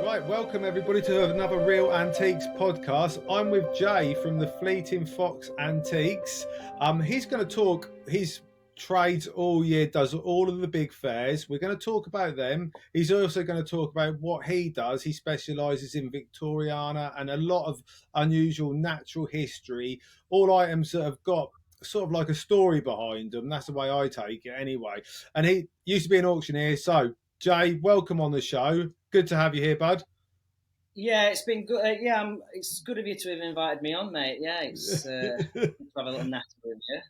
Right, welcome everybody to another Real Antiques podcast. I'm with Jay from the Fleeting Fox Antiques. He's going to talk his trades all year, does all of the big fairs. We're going to talk about them. He's also going to talk about what he does. He specialises in Victoriana and a lot of unusual natural history, all items that have got sort of like a story behind them. That's the way I take it anyway. And he used to be an auctioneer. So, Jay, welcome on the show. Good to have you here, bud. Yeah, it's been good. It's good of you to have invited me on, mate. Yeah, it's to have a little natter with you.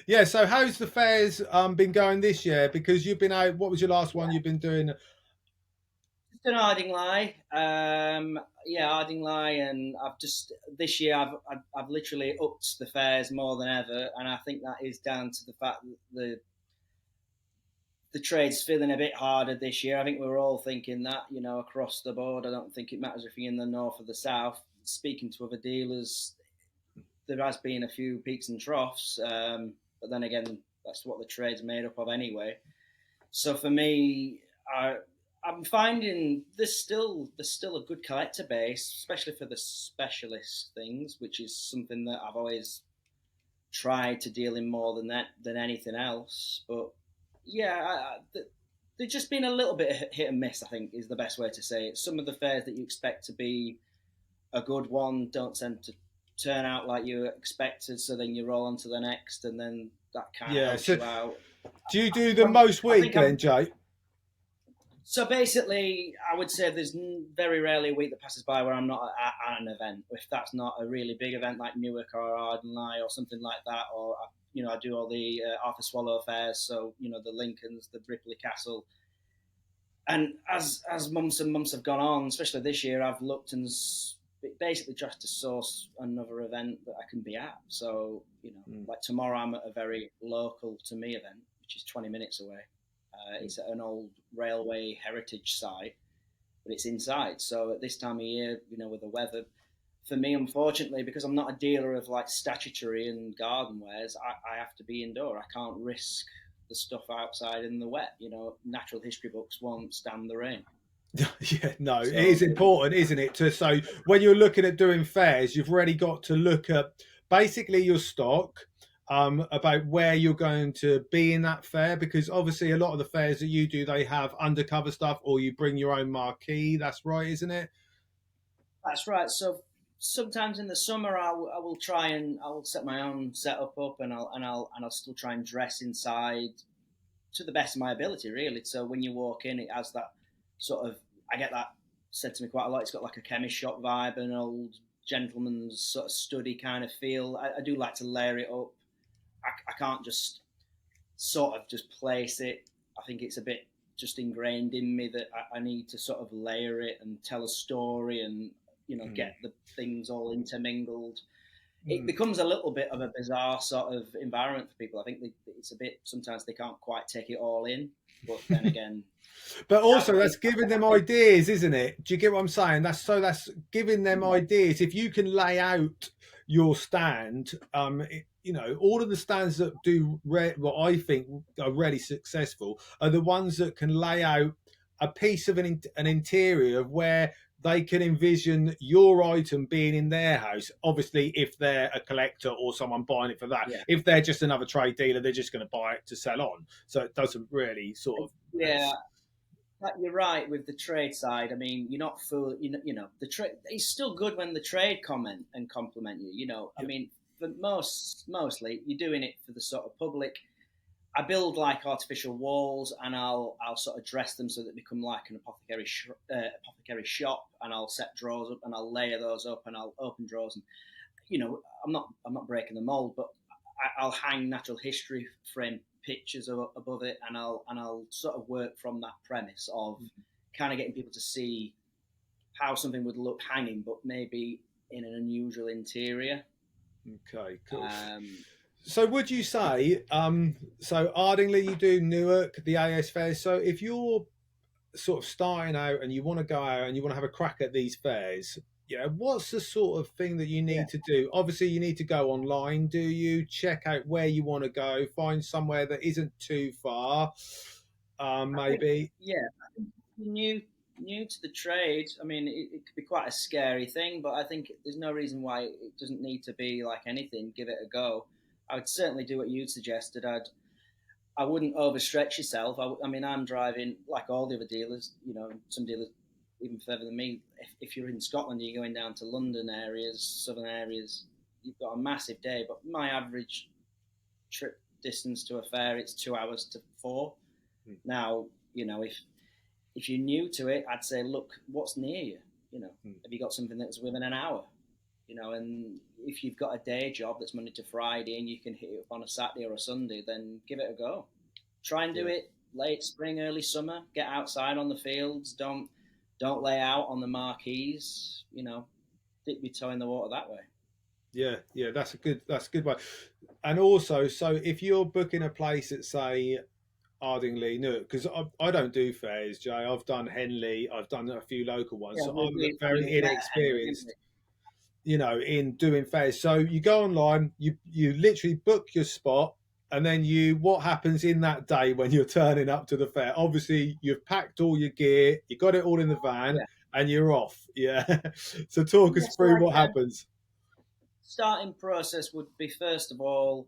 Yeah, so how's the fairs been going this year? Because you've been out, what was your last one you've been doing? Just an Ardingly, Ardingly, and I've just this year I've literally upped the fares more than ever, and I think that is down to the fact that the trade's feeling a bit harder this year. I think we're all thinking that, across the board. I don't think it matters if you're in the north or the south. Speaking to other dealers, there has been a few peaks and troughs, but then again, that's what the trade's made up of anyway. So for me, I'm finding there's still a good collector base, especially for the specialist things, which is something that I've always tried to deal in more than anything else. But yeah, they've just been a little bit hit and miss, I think, is the best way to say it. Some of the fairs that you expect to be a good one don't tend to turn out like you expected, so then you roll on to the next, and then that kind of helps you out. Do you do the most week then, Jay? So basically, I would say there's very rarely a week that passes by where I'm not at an event. If that's not a really big event like Newark or Ardingly or something like that, or I do all the Arthur Swallow fairs, so the Lincolns, the Ripley Castle. And as months and months have gone on, especially this year, I've looked and basically tried to source another event that I can be at. So like tomorrow, I'm at a very local to me event, which is 20 minutes away. It's at an old railway heritage site, but it's inside. So at this time of year, with the weather, for me, unfortunately, because I'm not a dealer of like statuary and garden wares, I have to be indoor. I can't risk the stuff outside in the wet. Natural history books won't stand the rain. Yeah, no, it is important, isn't it? So when you're looking at doing fairs, you've already got to look at basically your stock, about where you're going to be in that fair, because obviously a lot of the fairs that you do, they have undercover stuff, or you bring your own marquee. That's right, isn't it? That's right. So sometimes in the summer, I will try and I will set my own setup up, and I'll still try and dress inside to the best of my ability, really. So when you walk in, it has that sort of, I get that said to me quite a lot. It's got like a chemist shop vibe, an old gentleman's sort of study kind of feel. I do like to layer it up. I can't just sort of just place it. I think it's a bit just ingrained in me that I need to sort of layer it and tell a story and get the things all intermingled. It becomes a little bit of a bizarre sort of environment for people. I think it's a bit, sometimes they can't quite take it all in, but then again. But also that's giving them ideas, isn't it? Do you get what I'm saying? That's giving them ideas. If you can lay out your stand, all of the stands that do what I think are really successful are the ones that can lay out a piece of an interior of where they can envision your item being in their house. Obviously, if they're a collector or someone buying it for that. Yeah. If they're just another trade dealer, they're just going to buy it to sell on. So it doesn't really sort of. Yeah. You're right with the trade side. I mean, you're not full. The trade. It's still good when the trade comment and compliment you. Yeah. I mean, for mostly you're doing it for the sort of public. I build like artificial walls, and I'll sort of dress them so that they become like an apothecary shop, and I'll set drawers up, and I'll layer those up, and I'll open drawers, and I'm not breaking the mold, but I'll hang natural history frame pictures above it, and I'll sort of work from that premise of kind of getting people to see how something would look hanging, but maybe in an unusual interior. Okay, cool. So would you say, so Ardingly, you do Newark, the AS fairs. So if you're sort of starting out and you want to go out and you want to have a crack at these fairs, what's the sort of thing that you need to do? Obviously, you need to go online. Do you check out where you want to go, find somewhere that isn't too far, maybe? I think new to the trade, I mean, it could be quite a scary thing, but I think there's no reason why it doesn't need to be like anything. Give it a go. I would certainly do what you suggested. I wouldn't overstretch yourself. I mean, I'm driving like all the other dealers. You know, some dealers even further than me. If you're in Scotland, you're going down to London areas, southern areas. You've got a massive day, but my average trip distance to a fair, it's 2 hours to four. Mm. Now, you know, if you're new to it, I'd say look what's near you. You know, have you got something that's within an hour? You know, and if you've got a day job that's Monday to Friday and you can hit it up on a Saturday or a Sunday, then give it a go. Try and do Yeah. it late spring, early summer. Get outside on the fields. Don't lay out on the marquees. You know, dip your toe in the water that way. Yeah, that's a good one. And also, so if you're booking a place at say Ardingly, no, because I don't do fairs, Jay. I've done Henley, I've done a few local ones, Yeah, so I'm we very met at Henry, didn't inexperienced, we? in doing fairs. So you go online, you literally book your spot, and then what happens in that day when you're turning up to the fair? Obviously, you've packed all your gear, you got it all in the van, Yeah. and you're off. Yeah. So talk us Yeah, so through like what happens. starting process would be first of all,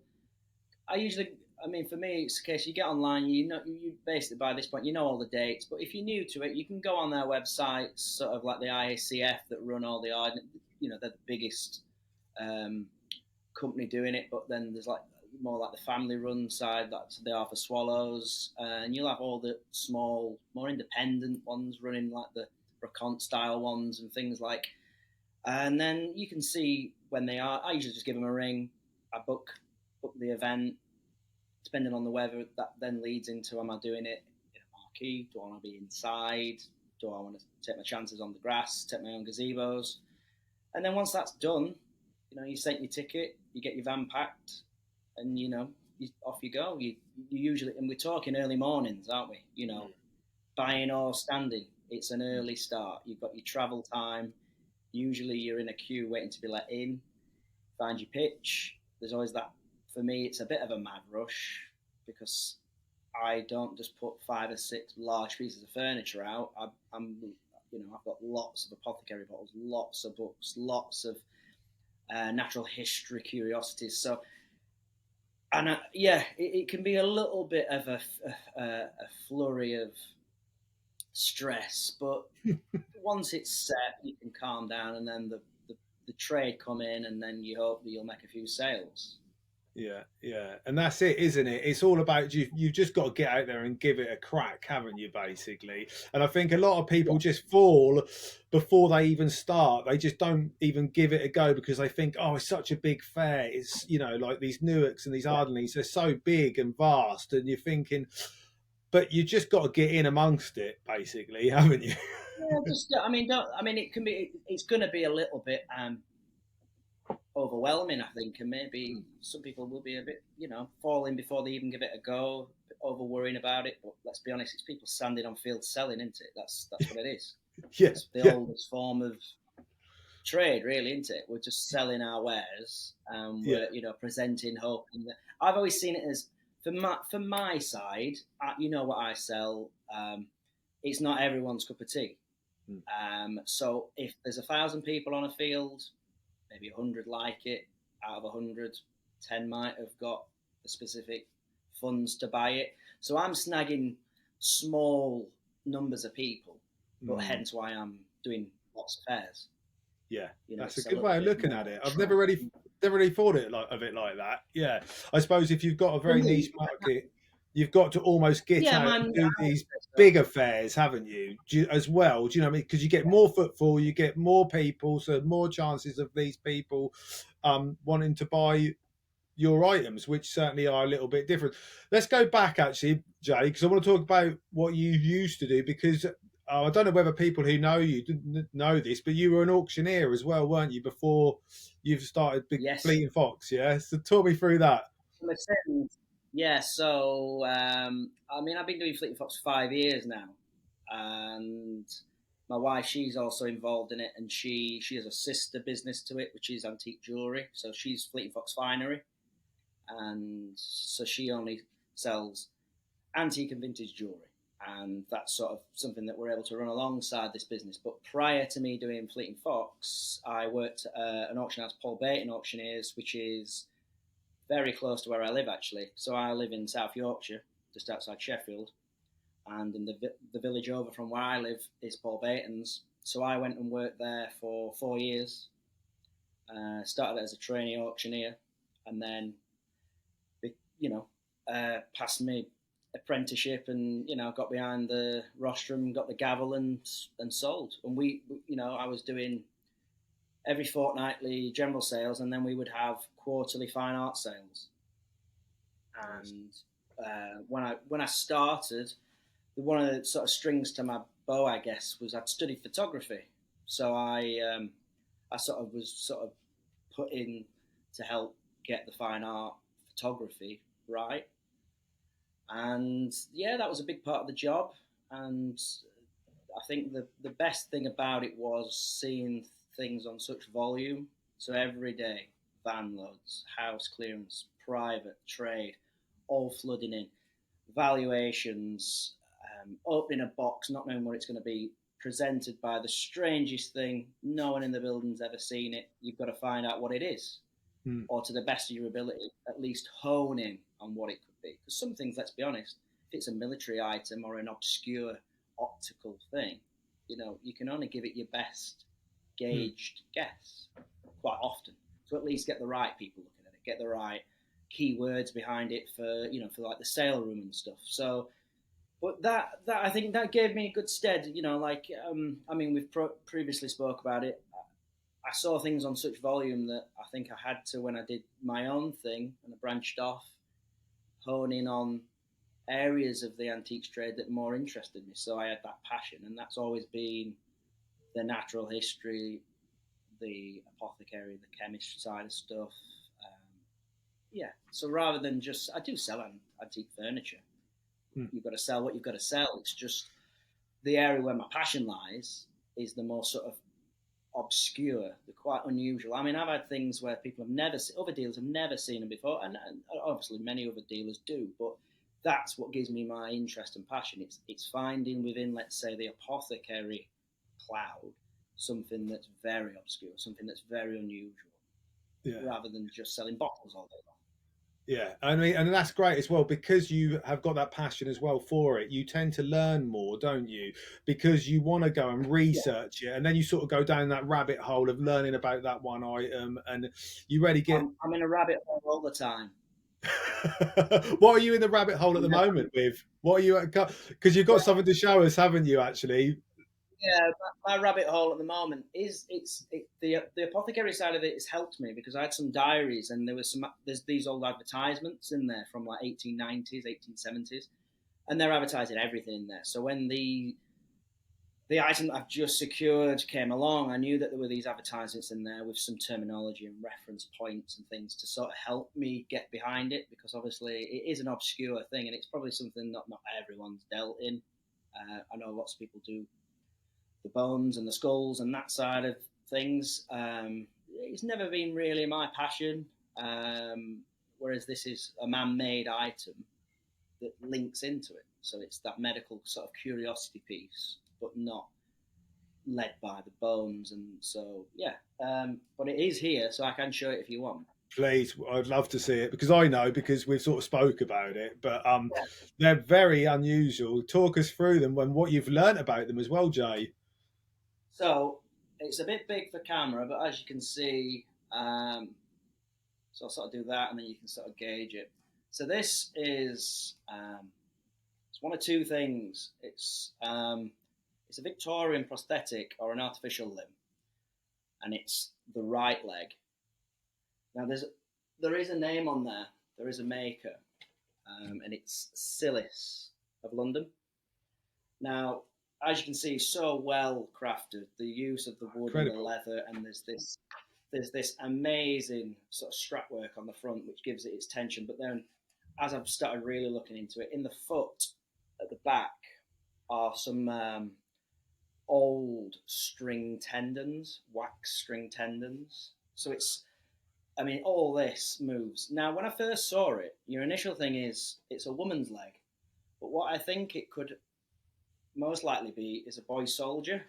I usually, I mean, for me, it's a case you get online, you know, you basically by this point, you know all the dates. But if you're new to it, you can go on their websites, sort of like the IACF that run all the, you know, they're the biggest um, company doing it. But then there's like more like the family-run side, that's the Arthur Swallows, and you'll have all the small, more independent ones running like the Raconte style ones and things like. And then you can see when they are. I usually just give them a ring. I book the event, depending on the weather, that then leads into am I doing it in a marquee? Do I want to be inside? Do I want to take my chances on the grass, take my own gazebos? And then once that's done, you know, you set your ticket, you get your van packed, and off you go. You usually, and we're talking early mornings, aren't we? You know, buying or standing, it's an early start. You've got your travel time. Usually, you're in a queue waiting to be let in. Find your pitch. There's always that. For me, it's a bit of a mad rush because I don't just put 5 or 6 large pieces of furniture out. I've got lots of apothecary bottles, lots of books, lots of natural history curiosities. So, and it can be a little bit of a flurry of stress, but once it's set, you can calm down, and then the trade come in, and then you hope that you'll make a few sales. Yeah, and that's it, isn't it? It's all about you. You've just got to get out there and give it a crack, haven't you? Basically, and I think a lot of people Yeah. just fall before they even start. They just don't even give it a go because they think, oh, it's such a big fair. It's like these Newarks and these Yeah. Ardleys. They're so big and vast, and you're thinking, but you just got to get in amongst it, basically, haven't you? Yeah, just I mean, don't I mean it can be. It's going to be a little bit overwhelming, I think, and maybe some people will be a bit, falling before they even give it a go, over worrying about it. But let's be honest, it's people standing on field selling, isn't it? That's what it is. Yeah, It's the yeah, oldest form of trade, really, isn't it? We're just selling our wares, and yeah, we're presenting hope. And I've always seen it as for my side, you know what I sell. It's not everyone's cup of tea. So if there's 1,000 people on a field, maybe 100 like it. Out of 100, 10 might have got the specific funds to buy it. So I'm snagging small numbers of people, but hence why I'm doing lots of fairs. yeah. That's a It's a good little way of bit looking more at it. I've trying. never really thought of it like that. Yeah, I suppose if you've got a For very niche me, market, you've got to almost get yeah, out man, and do I would these say so. big affairs, haven't you? As well? Do you know what I mean? Because you get more footfall, you get more people, so more chances of these people wanting to buy your items, which certainly are a little bit different. Let's go back actually, Jay, because I want to talk about what you used to do because I don't know whether people who know you didn't know this, but you were an auctioneer as well, weren't you, before you've started Big Yes. Fleet and Fox? Yeah, so talk me through that. Yeah, so I mean, I've been doing Fleet and Fox 5 years now, and my wife, she's also involved in it, and she has a sister business to it, which is antique jewelry. So she's Fleet and Fox Finery, and so she only sells antique and vintage jewelry. and that's sort of something that we're able to run alongside this business. But prior to me doing Fleet and Fox, I worked at an auction house, Paul Baton Auctioneers, which is very close to where I live actually. So I live in South Yorkshire, just outside Sheffield, and in the village over from where I live is Paul Baton's. So I went and worked there for 4 years. Started as a trainee auctioneer, and then passed me apprenticeship, and got behind the rostrum, got the gavel, and sold. And I was doing every fortnightly general sales, and then we would have quarterly fine art sales. And when I started, one of the sort of strings to my bow, I guess, was I'd studied photography, so I was put in to help get the fine art photography right. And yeah, that was a big part of the job. And I think the best thing about it was seeing things on such volume. So every day, van loads, house clearance, private, trade, all flooding in, valuations, opening a box, not knowing what it's going to be, presented by the strangest thing. No one in the building's ever seen it. You've got to find out what it is, or to the best of your ability, at least hone in on what it could be. Because some things, let's be honest, if it's a military item or an obscure optical thing, you can only give it your best gauged guess quite often. So at least get the right people looking at it, get the right keywords behind it for like the sale room and stuff. So, but that I think that gave me a good stead. We've previously spoke about it. I saw things on such volume that I think I had to, when I did my own thing and I branched off, hone in on areas of the antiques trade that more interested me. So I had that passion, and that's always been the natural history, the apothecary, the chemist side of stuff. So rather than just, I do sell antique furniture. You've got to sell what you've got to sell. It's just the area where my passion lies is the more sort of obscure, the quite unusual. I mean, I've had things where people have never seen, other dealers have never seen them before, and obviously many other dealers do, but that's what gives me my interest and passion. It's finding within, let's say, the apothecary cloud, something that's very obscure, something that's very unusual, rather than just selling bottles all day long. Yeah, I mean, and that's great as well, because you have got that passion as well for it. You tend to learn more, don't you? Because you want to go and research it, and then you sort of go down that rabbit hole of learning about that one item, and you really get. I'm in a rabbit hole all the time. What are you in the rabbit hole at the moment with? What are you? Because you've got something to show us, haven't you? Actually. Yeah, my rabbit hole at the moment is the apothecary side of it has helped me, because I had some diaries, and there's these old advertisements in there from like 1890s, 1870s, and they're advertising everything in there. So when the item that I've just secured came along, I knew that there were these advertisements in there with some terminology and reference points and things to sort of help me get behind it, because obviously it is an obscure thing, and it's probably something not everyone's dealt in. I know lots of people do the bones and the skulls and that side of things. It's never been really my passion, whereas this is a man-made item that links into it. So it's that medical sort of curiosity piece, but not led by the bones. And so, but it is here, so I can show it if you want. Please, I'd love to see it, because we've sort of spoke about it, but they're very unusual. Talk us through them and what you've learnt about them as well, Jay. So it's a bit big for camera, but as you can see, so I'll sort of do that, and then you can sort of gauge it. So this is it's one of two things. It's a Victorian prosthetic or an artificial limb, and it's the right leg. Now there is a name on there. There is a maker, and it's Sillis of London. Now, as you can see, so well crafted. The use of the wood and the leather, and there's this amazing sort of strap work on the front, which gives it its tension. But then, as I've started really looking into it, in the foot at the back are some old string tendons, wax string tendons. So all this moves. Now, when I first saw it, your initial thing is it's a woman's leg, but what I think it could most likely be is a boy soldier.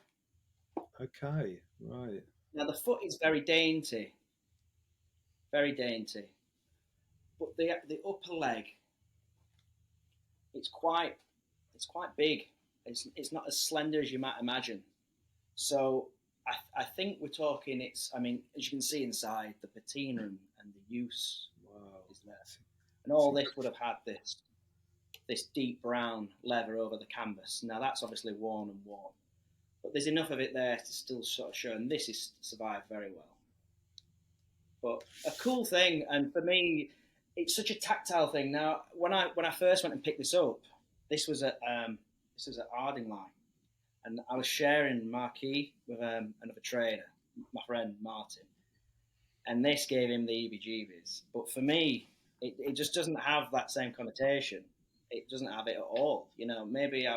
Okay, right. Now the foot is very dainty, but the upper leg, it's quite it's quite big. It's not as slender as you might imagine. So I think we're talking. I mean, as you can see inside, the patina and the use Wow. is there, and all this would have had this deep brown leather over the canvas. Now that's obviously worn and worn, but there's enough of it there to still sort of show, and this is survived very well. But a cool thing, and for me, it's such a tactile thing. Now, when I first went and picked this up, this was at Ardingly, and I was sharing marquee with another trader, my friend Martin, and this gave him the EBGBs. But for me, it just doesn't have that same connotation. It doesn't have it at all. You know, maybe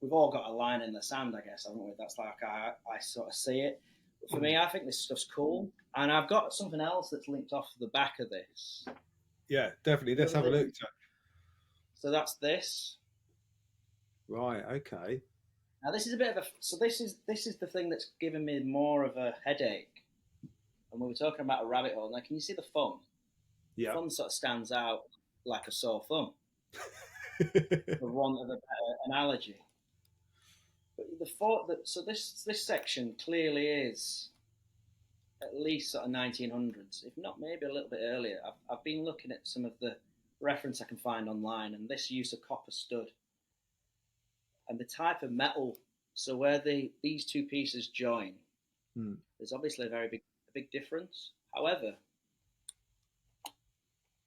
we've all got a line in the sand, I guess, haven't we? That's like I sort of see it. But for me, I think this stuff's cool. And I've got something else that's linked off the back of this. Yeah, definitely. Let's have a look. So that's this. Right. Okay. Now this is a bit of a. So this is the thing that's given me more of a headache. And we were talking about a rabbit hole. Now, can you see the thumb? Yeah. The thumb sort of stands out like a sore thumb, for want of a better analogy. But so this section clearly is at least sort of 1900s, if not maybe a little bit earlier. I've been looking at some of the reference I can find online, and this use of copper stud and the type of metal. So where these two pieces join, there's obviously a very big difference. However,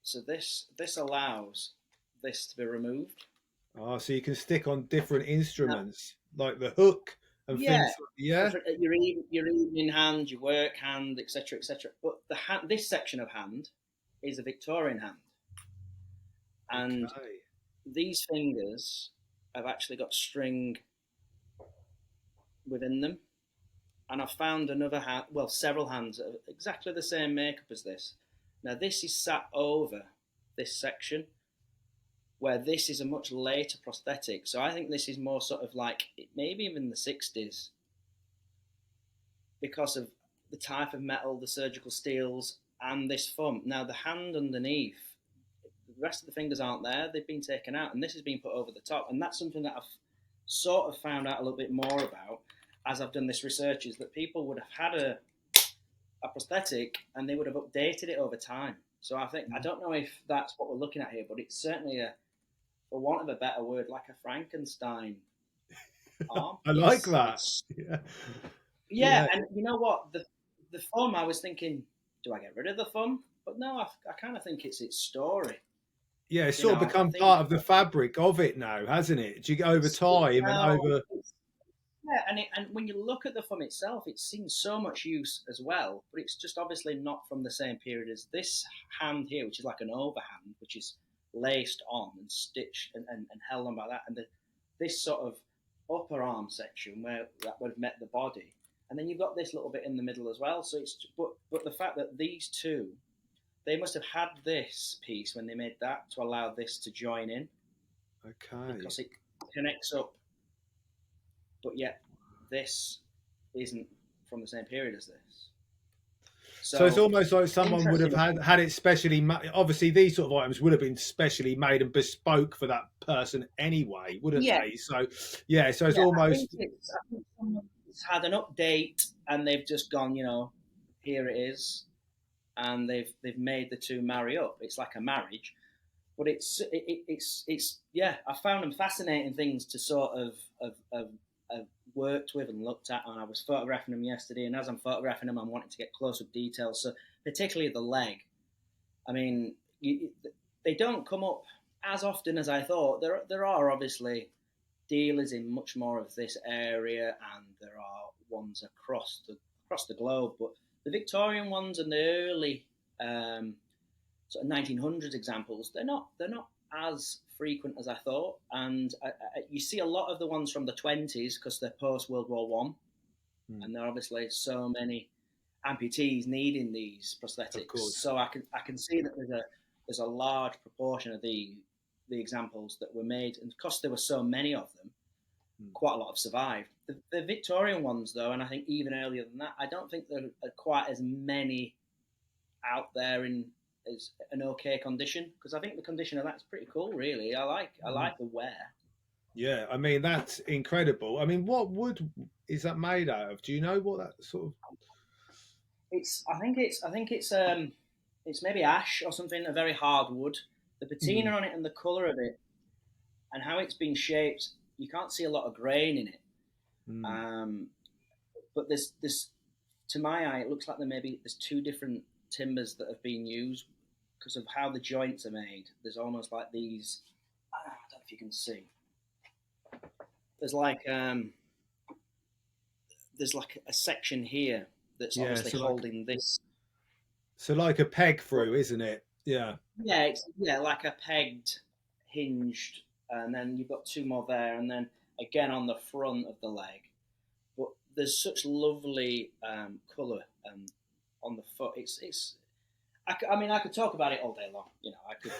so this allows this to be removed. Oh, so you can stick on different instruments, like the hook and things. Yeah. Your evening hand, your work hand, etc., etc. But this section of hand is a Victorian hand, and these fingers have actually got string within them. And I've found another hand, well, several hands that are exactly the same makeup as this. Now, this is sat over this section, where this is a much later prosthetic. So I think this is more sort of like maybe even the 60s, because of the type of metal, the surgical steels, and this thumb. Now, the hand underneath, the rest of the fingers aren't there. They've been taken out, and this has been put over the top. And that's something that I've sort of found out a little bit more about as I've done this research, is that people would have had a prosthetic and they would have updated it over time. So I don't know if that's what we're looking at here, but it's certainly for want of a better word, like a Frankenstein arm. I like that. Yeah, and you know what? The thumb, I was thinking, do I get rid of the thumb? But no, I kind of think it's its story. Yeah, it's sort of become part of the fabric of it now, hasn't it? Do you get over time and over? Yeah, and when you look at the thumb itself, it's seen so much use as well, but it's just obviously not from the same period as this hand here, which is like an overhand, which is laced on and stitched and held on by that, and this sort of upper arm section where that would have met the body, and then you've got this little bit in the middle as well. So but the fact that these two, they must have had this piece when they made that to allow this to join in. Okay. Because it connects up. But yet, this isn't from the same period as this. So it's almost like someone would have had it specially made. Obviously, these sort of items would have been specially made and bespoke for that person anyway, wouldn't they? So, yeah, so it's almost. I think someone's had an update and they've just gone, here it is. And they've made the two marry up. It's like a marriage. But it's I found them fascinating things to sort of worked with and looked at, and I was photographing them yesterday, and as I'm photographing them, I'm wanting to get close-up details. So particularly the leg, I mean, they don't come up as often as I thought. There are obviously dealers in much more of this area, and there are ones across the globe, but the Victorian ones and the early sort of 1900s examples, they're not as frequent as I thought, and you see a lot of the ones from the 20s because they're post World War One, and there are obviously so many amputees needing these prosthetics. So I can see that there's a large proportion of the examples that were made, and because there were so many of them, quite a lot have survived. The Victorian ones, though, and I think even earlier than that, I don't think there are quite as many out there in as an okay condition, because I think the condition of that's pretty cool. Really, I Mm. like the wear. Yeah, I mean that's incredible. I mean, what wood is that made out of? Do you know what that sort of? It's maybe ash or something, a very hard wood. The patina Mm, on it and the color of it and how it's been shaped, you can't see a lot of grain in it. mm. Um, but this to my eye, it looks like there's two different timbers that have been used because of how the joints are made. There's almost like these. I don't know if you can see. There's like um, there's like a section here that's Yeah, obviously holding this. so like a peg But through, isn't it? Yeah. yeah, it's like a pegged, hinged, and then you've got two more there, and then again on the front of the leg. But there's such lovely colour on the foot. I mean, I could talk about it all day long. I could.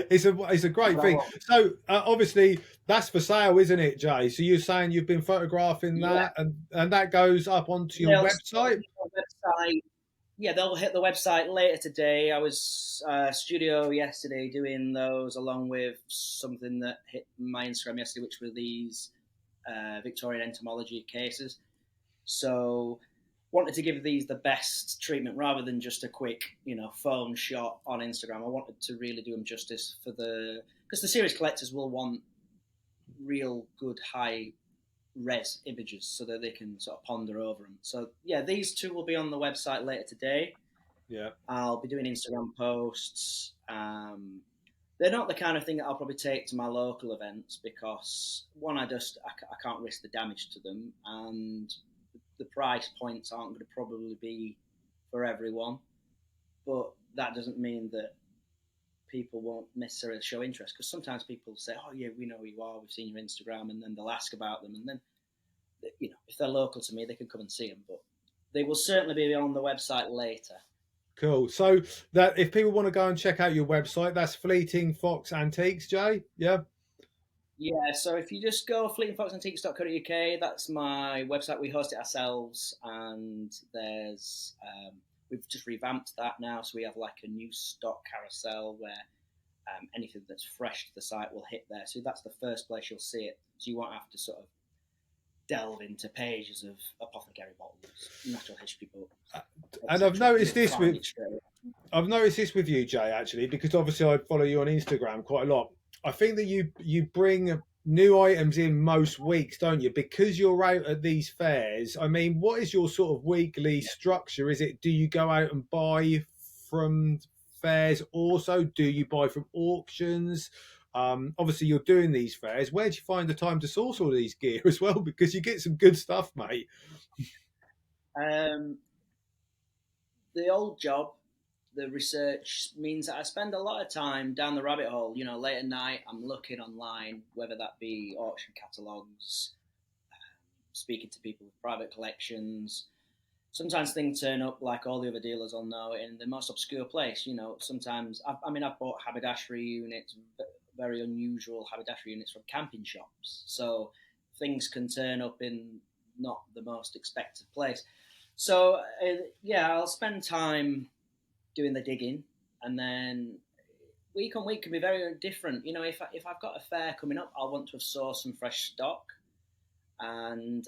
It's a great thing. So obviously that's for sale, isn't it, Jay? So you're saying you've been photographing Yeah, that, and that goes up onto your they'll website. website. Yeah, they'll hit the website later today. I was studio yesterday doing those along with something that hit my Instagram yesterday, which were these Victorian entomology cases. So wanted to give these the best treatment rather than just a quick, phone shot on Instagram. I wanted to really do them justice because the serious collectors will want real good high res images so that they can sort of ponder over them. So yeah, these two will be on the website later today. Yeah. I'll be doing Instagram posts. They're not the kind of thing that I'll probably take to my local events because one, I can't risk the damage to them, and the price points aren't going to probably be for everyone. But that doesn't mean that people won't necessarily show interest, because sometimes people say, "Oh yeah, we know who you are. We've seen your Instagram," and then they'll ask about them, and then if they're local to me, they can come and see them. But they will certainly be on the website later. Cool. So that if people want to go and check out your website, that's Fleeting Fox Antiques, Jay. Yeah. Yeah, so if you just go fleetingfoxantiques.co.uk, that's my website. We host it ourselves, and we've just revamped that now, so we have like a new stock carousel where anything that's fresh to the site will hit there. So that's the first place you'll see it. So you won't have to sort of delve into pages of apothecary bottles, natural history books. And I've noticed this with you, Jay, actually, because obviously I follow you on Instagram quite a lot. I think that you bring new items in most weeks, don't you? Because you're out at these fairs. I mean, what is your sort of weekly structure? Do you go out and buy from fairs also? Do you buy from auctions? Obviously, you're doing these fairs. Where do you find the time to source all these gear as well? Because you get some good stuff, mate. The old job, the research means that I spend a lot of time down the rabbit hole. Late at night, I'm looking online, whether that be auction catalogues, speaking to people with private collections. Sometimes things turn up, like all the other dealers will know, in the most obscure place. Sometimes I've bought haberdashery units, very unusual haberdashery units from camping shops. So things can turn up in not the most expected place. So I'll spend time doing the digging, and then week on week can be very different. If I've got a fair coming up, I'll want to have sourced some fresh stock, and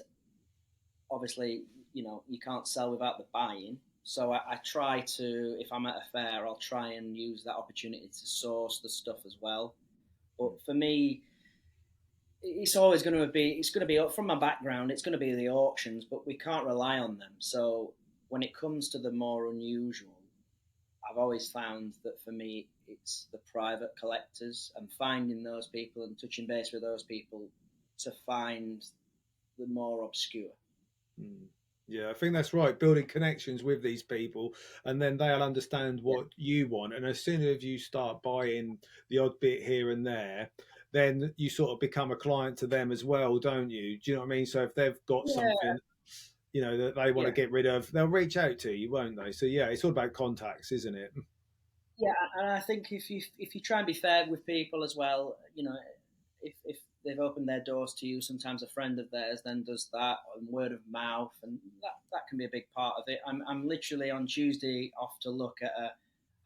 obviously, you can't sell without the buying. So I try to, if I'm at a fair, I'll try and use that opportunity to source the stuff as well. But for me, it's going to be from my background. It's going to be the auctions, but we can't rely on them. So when it comes to the more unusual, I've always found that for me, it's the private collectors and finding those people and touching base with those people to find the more obscure. Yeah, I think that's right. Building connections with these people, and then they'll understand what you want. And as soon as you start buying the odd bit here and there, then you sort of become a client to them as well, don't you? Do you know what I mean? So if they've got something, that they want to get rid of, they'll reach out to you, won't they? So yeah, it's all about contacts, isn't it? Yeah, and I think if you try and be fair with people as well, if they've opened their doors to you, sometimes a friend of theirs then does that, and word of mouth, and that can be a big part of it. I'm literally on Tuesday off to look at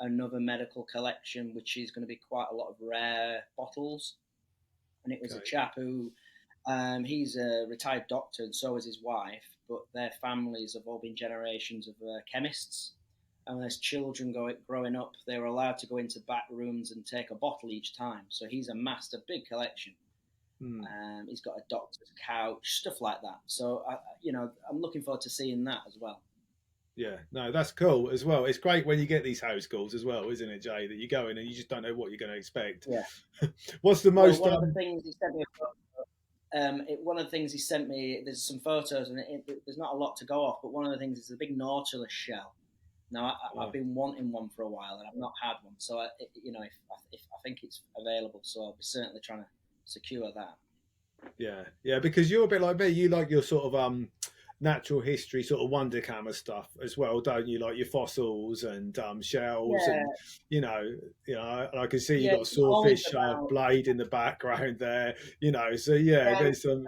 another medical collection, which is going to be quite a lot of rare bottles. And it was a Okay. chap who, he's a retired doctor, and so is his wife, but their families have all been generations of chemists. And as children growing up, they were allowed to go into back rooms and take a bottle each time. So he's amassed a big collection. Hmm. He's got a doctor's couch, stuff like that. So, I'm looking forward to seeing that as well. Yeah, no, that's cool as well. It's great when you get these house calls as well, isn't it, Jay? That you go in and you just don't know what you're going to expect. Yeah. What's the Well, most? one of the things he sent me, one of the things he sent me, there's some photos, and there's not a lot to go off. But one of the things is a big Nautilus shell. Now, I've been wanting one for a while, and I've not had one. So, if I think it's available, so I'll be certainly trying to secure that. Yeah, because you're a bit like me. You like your sort of natural history, sort of wonder camera stuff as well, don't you? Like your fossils and shells, Yeah, and I can see you yeah, got a it's not always swordfish about. blade in the background there. So yeah, Yeah, there's some.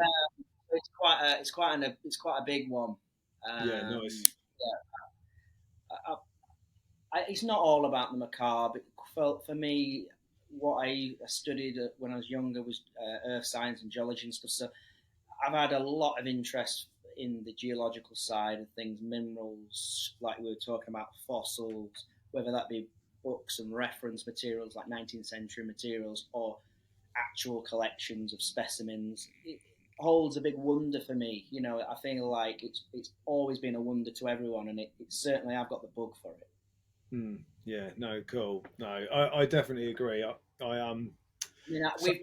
it's quite a big one. Yeah, nice. Yeah, it's not all about the macabre. For me, what I studied when I was younger was earth science and geology and stuff. So I've had a lot of interest in the geological side of things, minerals, like we were talking about, fossils, whether that be books and reference materials like 19th century materials or actual collections of specimens. It holds a big wonder for me. I feel like it's always been a wonder to everyone, and it certainly I've got the bug for it. Yeah, no, cool. No, I definitely agree. Some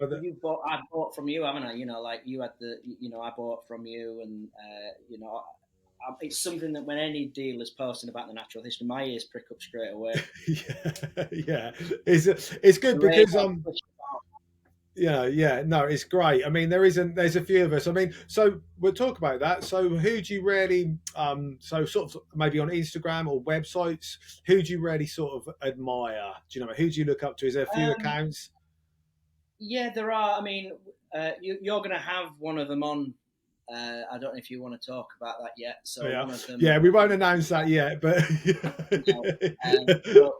of the I bought from you, haven't I? Like you had I bought from you, and it's something that when any dealer's posting about the natural history, my ears prick up straight away. yeah, it's good The because radar. yeah, no, it's great. I mean, there's a few of us. I mean, so we'll talk about that. So who do you really, so sort of maybe on Instagram or websites, who do you really sort of admire? Do you know, who do you look up to? Is there a few Um, accounts? yeah, there are. I mean, you're going to have one of them on. I don't know if you want to talk about that yet. So Yeah, one of them. yeah, we won't announce that yet, but No, but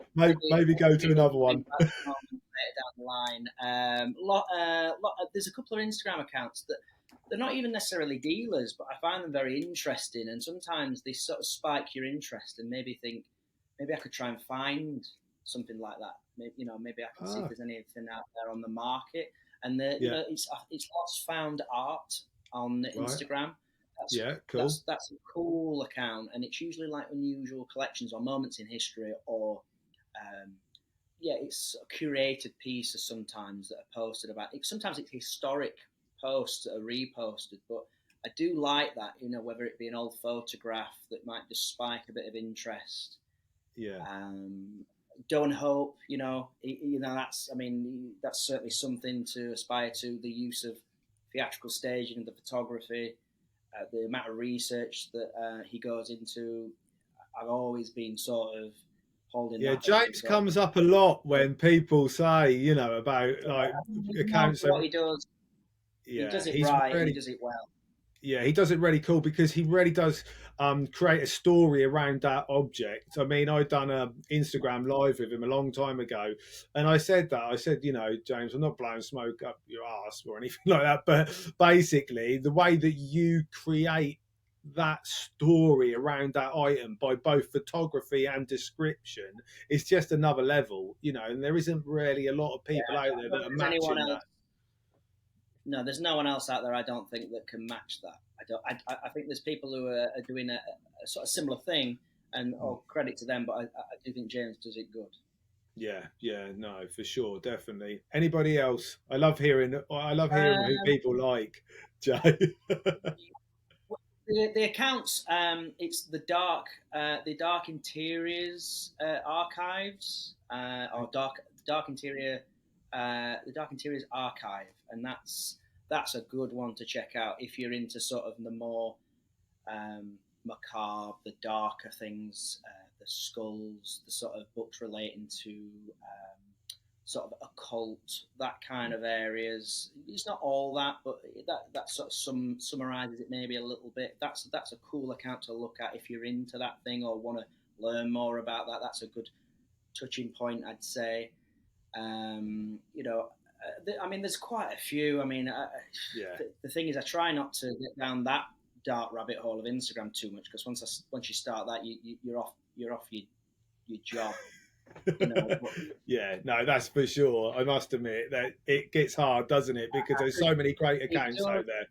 maybe go to people another coming one. back later down the line. There's a couple of Instagram accounts that they're not even necessarily dealers, but I find them very interesting, and sometimes they sort of spike your interest and maybe think maybe I could try and find something like that. Maybe I can see if Ah, there's anything out there on the market. And yeah, it's Lost Found Art on right, Instagram. That's yeah, cool. that's a cool account, and it's usually like unusual collections or moments in history, or um, it's a curated pieces sometimes that are posted about it. Sometimes it's historic posts that are reposted, but I do like that. Whether it be an old photograph that might just spike a bit of interest. Yeah. Um, don't hope, that's. I mean, that's certainly something to aspire to. The use of theatrical staging and the photography, the amount of research that he goes into. I've always been sort of holding Yeah, that as James sort of. comes up a lot when people say, about Yeah, like I mean, he knows accounts. what he does. He Yeah, does it he's right, and he really, does it well. yeah, he does it really cool because he really does create a story around that object. I mean, I done a Instagram live with him a long time ago, and I said, James, I'm not blowing smoke up your ass or anything like that, but basically, the way that you create that story around that item by both photography and description is just another level, and there isn't really a lot of Yeah, people out I there don't that are think there's anyone matching that. else. No, there's no one else out there. I don't think that can match that. I don't. I think there's people who are doing a sort of similar thing, and all credit to them. But I do think James does it good. Yeah, no, for sure, definitely. Anybody else? I love hearing who Um, people like, Jay. the accounts, it's the Dark Interiors archives, or Dark Interior, the Dark Interiors archive, and that's a good one to check out if you're into sort of the more macabre, the darker things, the skulls, the sort of books relating to sort of occult, that kind of areas. It's not all that, but that sort of summarizes it maybe a little bit. That's a cool account to look at if you're into that thing or want to learn more about that. That's a good touching point, I'd say. I mean, there's quite a few. I mean, the thing is, I try not to get down that dark rabbit hole of Instagram too much because once you start that, you're off your job. Yeah, no, that's for sure. I must admit that it gets hard, doesn't it? Because there's so many great accounts out there.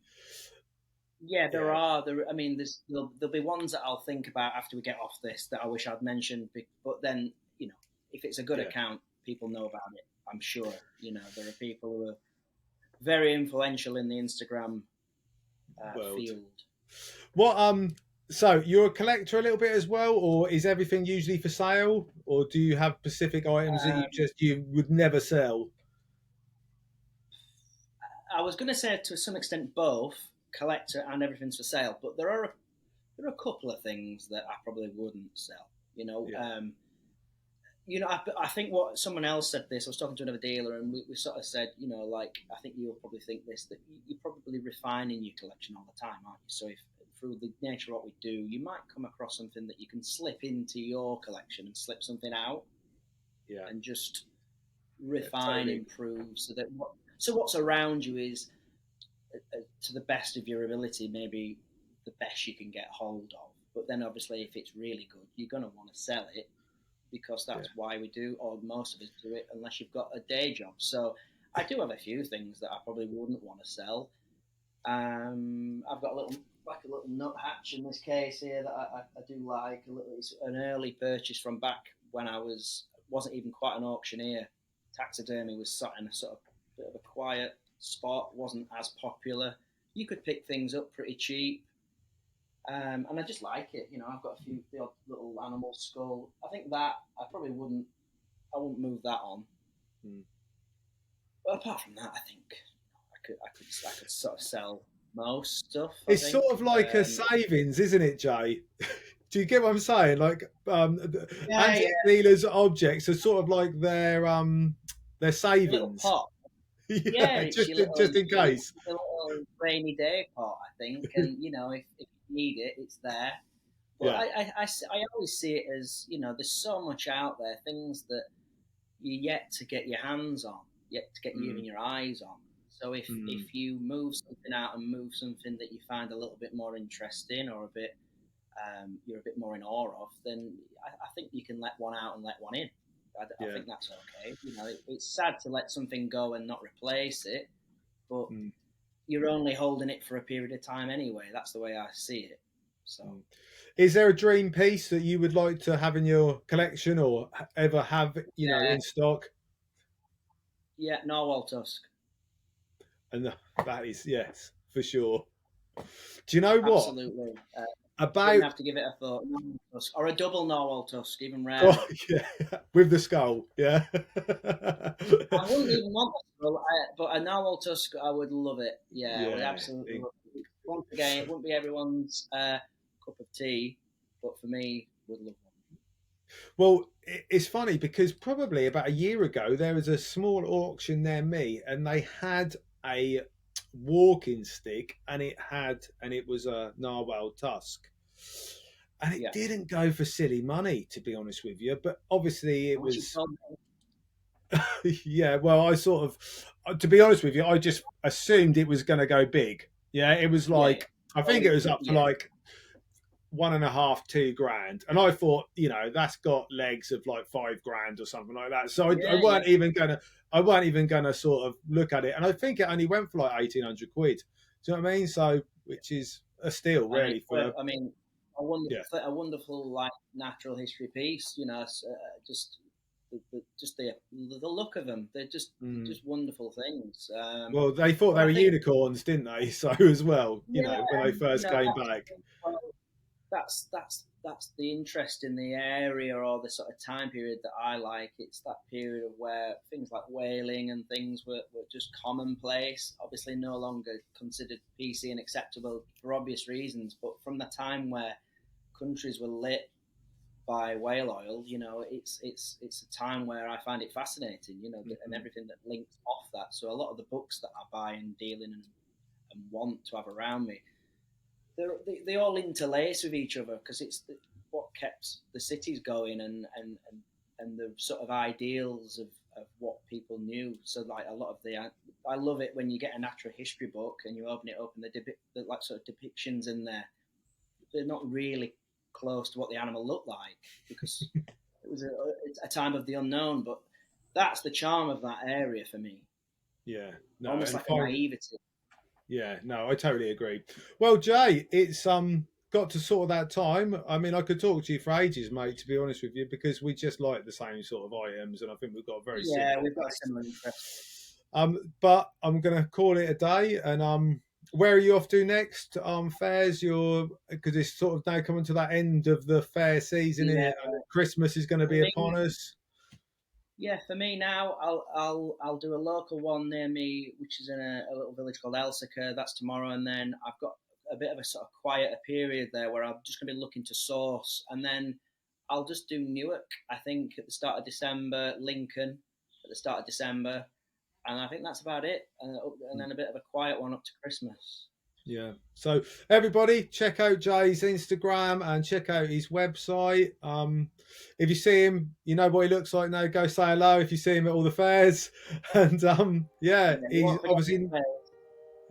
Yeah, there are. I mean, there'll be ones that I'll think about after we get off this that I wish I'd mentioned. But then, if it's a good account, people know about it. I'm sure. There are people who are very influential in the Instagram field. What So you're a collector a little bit as well, or is everything usually for sale, or do you have specific items that you would never sell? I was going to say to some extent both collector and everything's for sale, but there are a couple of things that I probably wouldn't sell. I think what someone else said this. I was talking to another dealer, and we sort of said, I think you'll probably think this, that you're probably refining your collection all the time, aren't you? So if through the nature of what we do, you might come across something that you can slip into your collection and slip something out, and just refine, improve, so what's around you is to the best of your ability, maybe the best you can get hold of. But then, obviously, if it's really good, you're going to want to sell it because that's why we do, or most of us do it, unless you've got a day job. So I do have a few things that I probably wouldn't want to sell. I've got a little nuthatch in this case here that I do like. It's an early purchase from back when I wasn't even quite an auctioneer. Taxidermy was sat in a sort of bit of a quiet spot, wasn't as popular. You could pick things up pretty cheap. And I just like it. I've got the odd little animal skull. I think that I wouldn't move that on. But apart from that, I think I could sort of sell most stuff. It's sort of like a savings, isn't it, Jay? Do you get what I'm saying? Like antique dealers' objects are sort of like their savings. A little pot. just in case. A little rainy day pot, I think. And if you need it, it's there. But I always see it as there's so much out there, things that you're yet to get your hands on, yet to get even your eyes on. So if you move something out and move something that you find a little bit more interesting or a bit you're a bit more in awe of, then I think you can let one out and let one in. I think that's okay. It's sad to let something go and not replace it, but you're only holding it for a period of time anyway. That's the way I see it. So, is there a dream piece that you would like to have in your collection or ever have, in stock? Yeah, narwhal tusk. And that is, yes, for sure. Do you know what? Absolutely. Wouldn't have to give it a thought. Or a double narwhal tusk, even rarer. Oh, yeah, with the skull, yeah. I wouldn't even want the skull, but a narwhal tusk, I would love it. Yeah, I would absolutely love it. Once again, it wouldn't be everyone's cup of tea, but for me, would love one. Well, it's funny because probably about a year ago, there was a small auction near me, and they had a walking stick, and it was a narwhal tusk, and it didn't go for silly money, to be honest with you. But obviously, it was. Yeah, well, I sort of, to be honest with you, I just assumed it was going to go big. Yeah, it was like I think it was up to like 1.5, 2 grand, and I thought, that's got legs of like 5 grand or something like that. So I weren't even gonna sort of look at it, and I think it only went for like 1,800 quid. Do you know what I mean? So, which is a steal, really. I mean, a wonderful like natural history piece. Just the look of them. They're just wonderful things. Well, they thought they were unicorns, didn't they? So as well, when they first came back. That's the interest in the area or the sort of time period that I like. It's that period of where things like whaling and things were just commonplace. Obviously, no longer considered PC and acceptable for obvious reasons. But from the time where countries were lit buy whale oil, you know, it's a time where I find it fascinating, you know, and everything that links off that. So a lot of the books that I buy and deal in and want to have around me, they all interlace with each other because it's what kept the cities going and the sort of ideals of what people knew. So like a lot of I love it when you get a natural history book and you open it up and the like sort of depictions in there, they're not really close to what the animal looked like because it was a time of the unknown. But that's the charm of that area for me. Yeah, no, Almost like a naivety. Yeah, no, I totally agree. Well, Jay, it's got to sort of that time. I mean, I could talk to you for ages, mate, to be honest with you, because we just like the same sort of items, and I think we've got a very similar We've got a taste. similar interest. But I'm gonna call it a day, and where are you off to next? Fairs, because it's sort of now coming to that end of the fair season, isn't it? Christmas is going to be upon us. Yeah, for me now, I'll do a local one near me, which is in a little village called Elsica. That's tomorrow, and then I've got a bit of a sort of quieter period there where I'm just going to be looking to source, and then I'll just do Newark. I think at the start of December, Lincoln at the start of December, and I think that's about it. And then a bit of a quiet one up to Christmas. Yeah. So everybody, check out Jay's Instagram and check out his website. If you see him, you know what he looks like now. Go say hello if you see him at all the fairs. And he's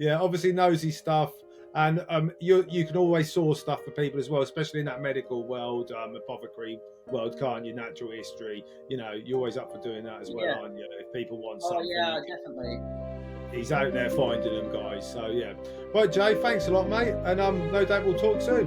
obviously knows his stuff. And you can always source stuff for people as well, especially in that medical world, apothecary world, can't you? Natural history. You know, you're always up for doing that as well, aren't you? If people want something. Yeah, definitely. He's out there finding them, guys. So yeah. Right, Jay, thanks a lot, mate. And no doubt we'll talk soon.